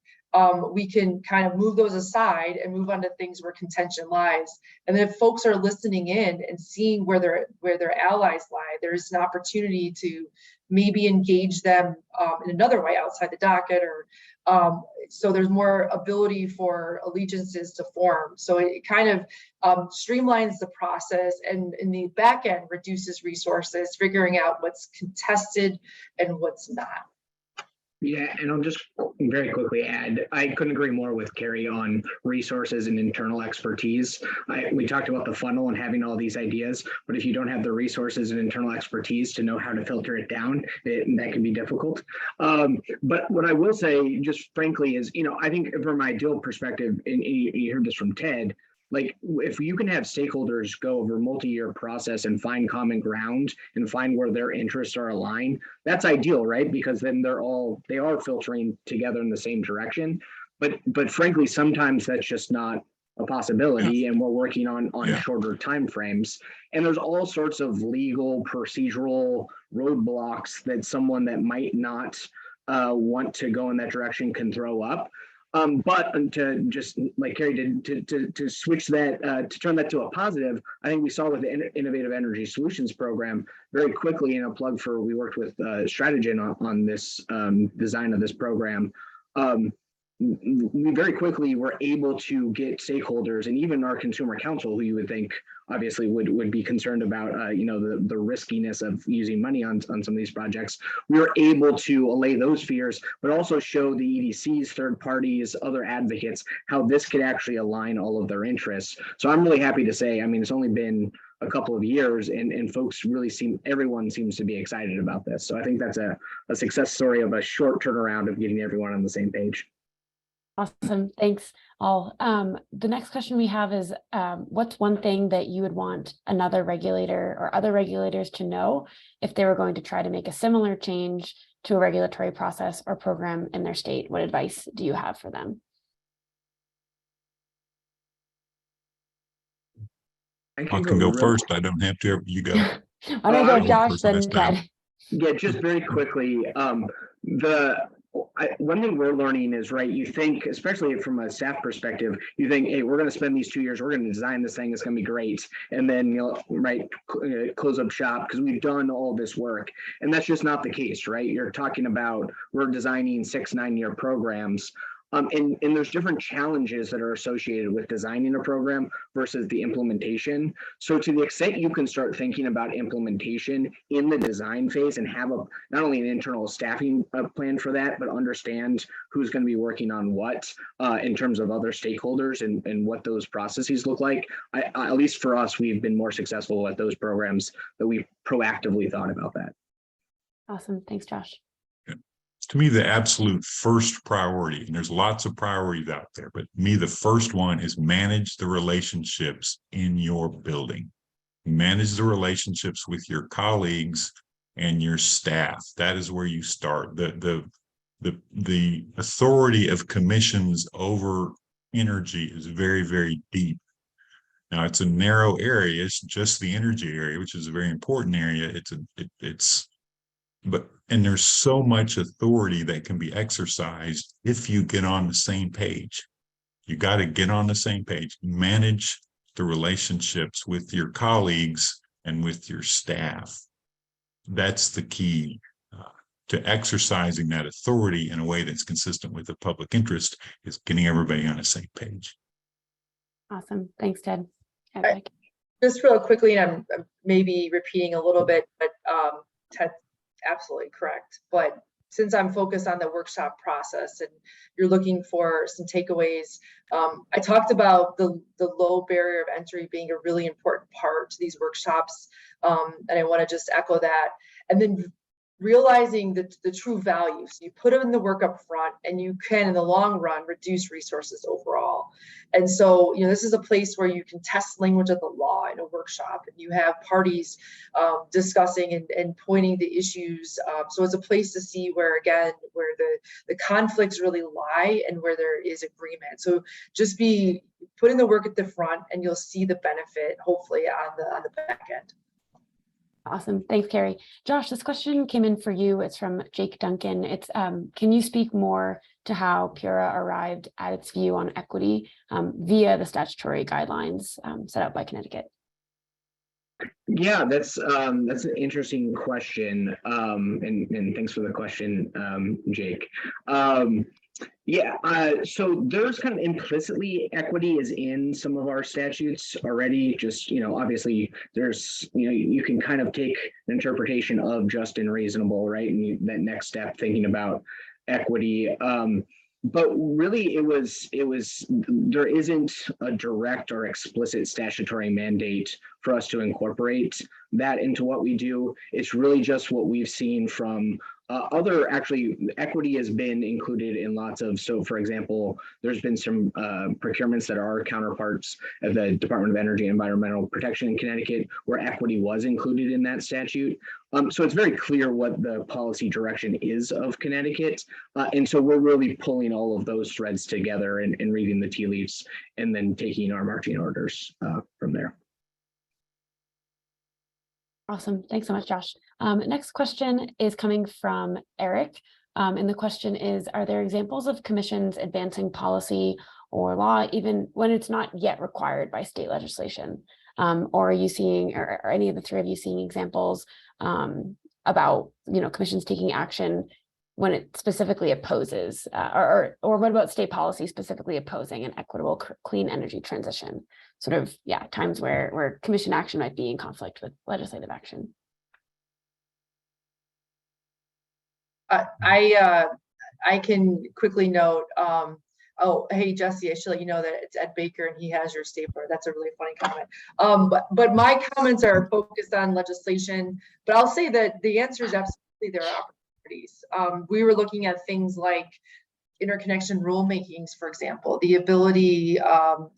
we can kind of move those aside and move on to things where contention lies. And then if folks are listening in and seeing where their allies lie, there's an opportunity to maybe engage them in another way outside the docket, or so there's more ability for allegiances to form. So it kind of streamlines the process, and in the back end reduces resources, figuring out what's contested and what's not. Yeah, and I'll just very quickly add, I couldn't agree more with Carrie on resources and internal expertise. We talked about the funnel and having all these ideas, but if you don't have the resources and internal expertise to know how to filter it down, that can be difficult. But what I will say, just frankly, is, I think from my ideal perspective, and you heard this from Ted, if you can have stakeholders go over a multi-year process and find common ground and find where their interests are aligned, that's ideal, right? Because then they are filtering together in the same direction. But frankly, sometimes that's just not a possibility, and we're working on shorter timeframes. And there's all sorts of legal, procedural roadblocks that someone that might not want to go in that direction can throw up. But to just like Carrie did, to switch that, to turn that to a positive, I think we saw with the Innovative Energy Solutions Program very quickly, and a plug for, we worked with Stratagen on this design of this program. We very quickly were able to get stakeholders, and even our consumer council, who you would think obviously would be concerned about the riskiness of using money on some of these projects. We were able to allay those fears, but also show the EDCs, third parties, other advocates, how this could actually align all of their interests. So I'm really happy to say, it's only been a couple of years, and folks really everyone seems to be excited about this. So I think that's a success story of a short turnaround of getting everyone on the same page. Awesome. Thanks all. The next question we have is, what's one thing that you would want another regulator or other regulators to know if they were going to try to make a similar change to a regulatory process or program in their state? What advice do you have for them? I can go first. I don't have to. You go. Why don't I go, Josh, then Ted? Yeah, just very quickly. One thing we're learning is, right, you think, especially from a staff perspective, you think, hey, we're going to spend these 2 years, we're going to design this thing, it's going to be great. And then, right, close up shop because we've done all this work. And that's just not the case, right? You're talking about, we're designing 6-9 year programs. And there's different challenges that are associated with designing a program versus the implementation. So to the extent you can start thinking about implementation in the design phase and have not only an internal staffing plan for that, but understand who's going to be working on what in terms of other stakeholders and what those processes look like. At least for us, we've been more successful at those programs that we proactively thought about that. Awesome. Thanks, Josh. To me, the absolute first priority, and there's lots of priorities out there, but me, the first one is manage the relationships in your building. Manage the relationships with your colleagues and your staff. That is where you start. The authority of commissions over energy is very, very deep. Now, it's a narrow area. It's just the energy area, which is a very important area. And there's so much authority that can be exercised if you get on the same page. You got to get on the same page, manage the relationships with your colleagues and with your staff. That's the key to exercising that authority in a way that's consistent with the public interest, is getting everybody on the same page. Awesome. Thanks, Ted. Just real quickly, and I'm maybe repeating a little bit, but Ted, absolutely correct. But since I'm focused on the workshop process and you're looking for some takeaways, I talked about the low barrier of entry being a really important part to these workshops. And I want to just echo that. And then realizing the true value. So you put in the work up front and you can, in the long run, reduce resources overall. And so, this is a place where you can test language of the law in a workshop, and you have parties discussing and pointing the issues. So it's a place to see where the conflicts really lie and where there is agreement. So just be putting the work at the front and you'll see the benefit, hopefully, on the back end. Awesome. Thanks, Carrie. Josh, this question came in for you. It's from Jake Duncan. It's, can you speak more to how PURA arrived at its view on equity via the statutory guidelines set out by Connecticut? Yeah, that's an interesting question. And thanks for the question, Jake. So there's kind of implicitly equity is in some of our statutes already. Just, obviously there's, you can kind of take an interpretation of just and reasonable, right? And that next step, thinking about equity. But really there isn't a direct or explicit statutory mandate for us to incorporate that into what we do. It's really just what we've seen from equity has been included in lots of, so for example, there's been some procurements that are our counterparts at the Department of Energy and Environmental Protection in Connecticut, where equity was included in that statute. So it's very clear what the policy direction is of Connecticut. And so we're really pulling all of those threads together and reading the tea leaves and then taking our marching orders from there. Awesome. Thanks so much, Josh. Next question is coming from Eric. And the question is, are there examples of commissions advancing policy or law, even when it's not yet required by state legislation? Or are you seeing, or any of the three of you seeing examples about, commissions taking action when it specifically opposes, or what about state policy specifically opposing an equitable clean energy transition? Sort of, times where commission action might be in conflict with legislative action. I can quickly note, Oh, hey, Jesse, I should let you know that it's Ed Baker and he has your stapler. That's a really funny comment. But my comments are focused on legislation, but I'll say that the answer is absolutely there are opportunities. We were looking at things like interconnection rulemakings, for example, the ability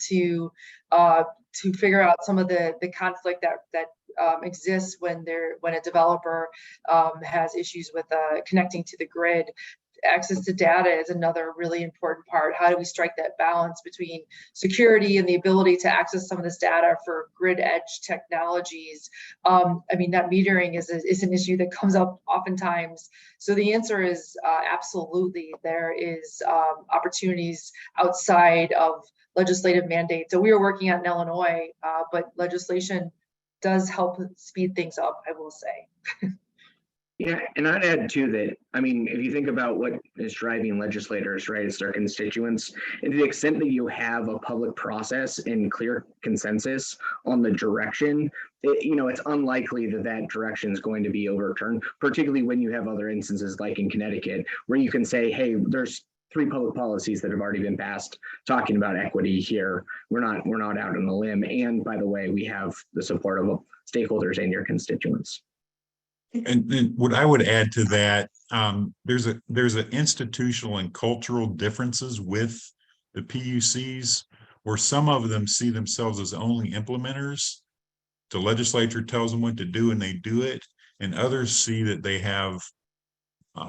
to figure out some of the conflict that exists when a developer has issues with connecting to the grid. Access to data is another really important part. How do we strike that balance between security and the ability to access some of this data for grid edge technologies? I mean, net metering is an issue that comes up oftentimes. So the answer is absolutely. There is opportunities outside of legislative mandates. So we are working on in Illinois, but legislation does help speed things up, I will say. Yeah, and I'd add too that, I mean, if you think about what is driving legislators, right, it's their constituents, and to the extent that you have a public process and clear consensus on the direction, it's unlikely that that direction is going to be overturned, particularly when you have other instances like in Connecticut, where you can say, hey, there's 3 public policies that have already been passed talking about equity here. We're not out on a limb. And by the way, we have the support of stakeholders and your constituents. And then what I would add to that, there's an institutional and cultural differences with the PUCs, where some of them see themselves as only implementers. The legislature tells them what to do and they do it, and others see that they have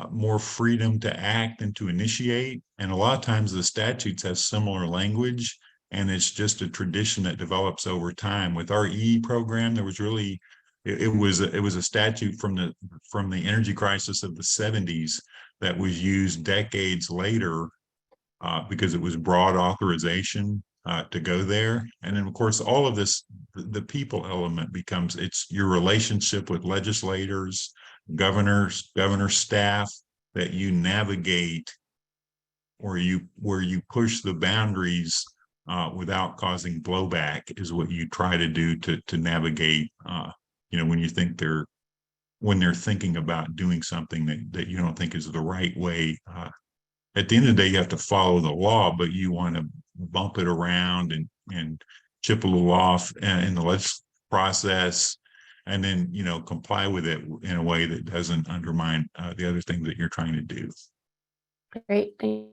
more freedom to act and to initiate. And a lot of times the statutes have similar language, and it's just a tradition that develops over time. With our EE program, there was really it was a statute from the energy crisis of the 70s that was used decades later because it was broad authorization to go there. And then of course, all of this, the people element becomes, it's your relationship with legislators, governor staff, that you navigate where you push the boundaries without causing blowback is what you try to do to navigate when they're thinking about doing something that you don't think is the right way. At the end of the day, you have to follow the law, but you want to bump it around and chip a little off in the legislative process, and then comply with it in a way that doesn't undermine the other things that you're trying to do. Great, thanks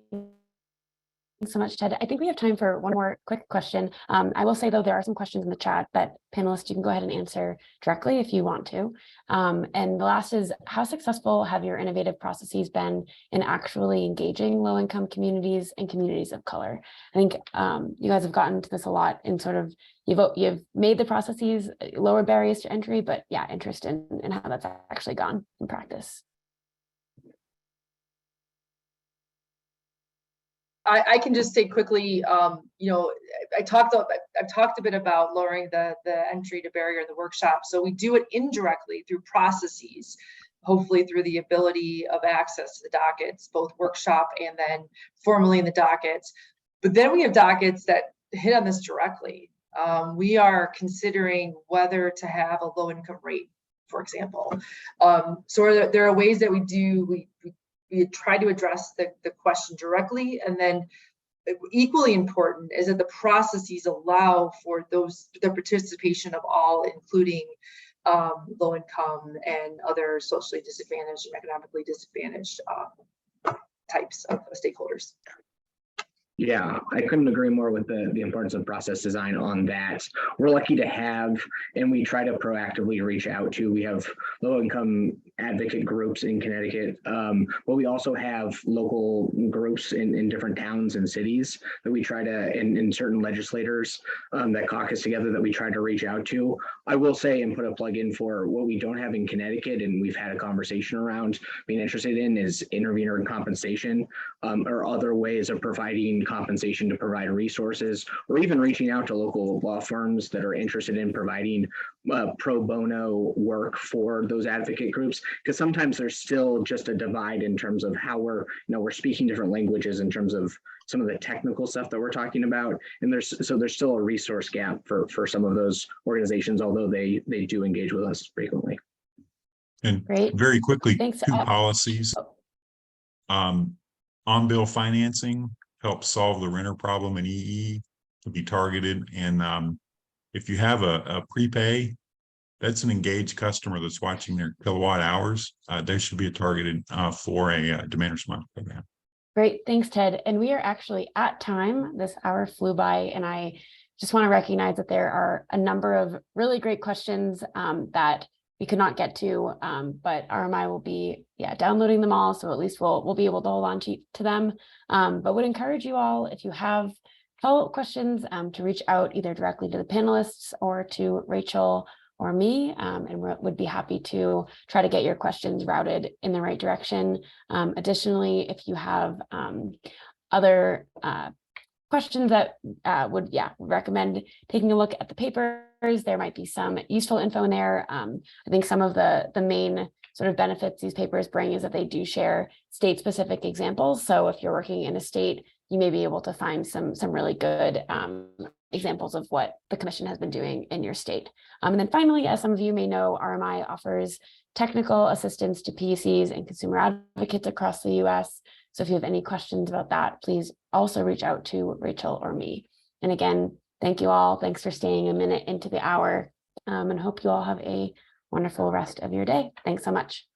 so much, Ted. I think we have time for one more quick question. I will say, though, there are some questions in the chat that panelists, you can go ahead and answer directly if you want to. And the last is, how successful have your innovative processes been in actually engaging low-income communities and communities of color? I think you guys have gotten to this a lot in sort of, you've made the processes lower barriers to entry, but yeah, interest in how that's actually gone in practice. I can just say quickly, I've talked a bit about lowering the entry to barrier in the workshop. So we do it indirectly through processes, hopefully through the ability of access to the dockets, both workshop and then formally in the dockets. But then we have dockets that hit on this directly. We are considering whether to have a low income rate, for example. So there are ways that we try to address the question directly, and then equally important is that the processes allow for the participation of all, including low income and other socially disadvantaged and economically disadvantaged types of stakeholders. Yeah, I couldn't agree more with the importance of process design on that. We're lucky to have, and we try to proactively reach out to, we have low-income advocate groups in Connecticut, but we also have local groups in different towns and cities that we try to, and certain legislators that caucus together that we try to reach out to. I will say and put a plug in for what we don't have in Connecticut, and we've had a conversation around being interested in, is intervenor and compensation, or other ways of providing compensation to provide resources, or even reaching out to local law firms that are interested in providing pro bono work for those advocate groups, because sometimes there's still just a divide in terms of how we're speaking different languages in terms of some of the technical stuff that we're talking about, and there's still a resource gap for some of those organizations, although they do engage with us frequently. And Great. very quickly, Thanks. two policies. On-bill financing, help solve the renter problem in EE to be targeted. And if you have a prepay, that's an engaged customer that's watching their kilowatt hours. They should be targeted for a demand response program. Great, thanks, Ted. And we are actually at time. This hour flew by, and I just want to recognize that there are a number of really great questions that we could not get to, but RMI will be downloading them all, so at least we'll be able to hold on to them. But would encourage you all, if you have follow-up questions, to reach out either directly to the panelists or to Rachel or me, and would be happy to try to get your questions routed in the right direction. Additionally, if you have other questions that would recommend taking a look at the papers, there might be some useful info in there. I think some of the main sort of benefits these papers bring is that they do share state-specific examples. So if you're working in a state, you may be able to find some really good examples of what the commission has been doing in your state. And then finally, as some of you may know, RMI offers technical assistance to PUCs and consumer advocates across the US. So if you have any questions about that, please also reach out to Rachel or me. And again, thank you all. Thanks for staying a minute into the hour, and hope you all have a wonderful rest of your day. Thanks so much.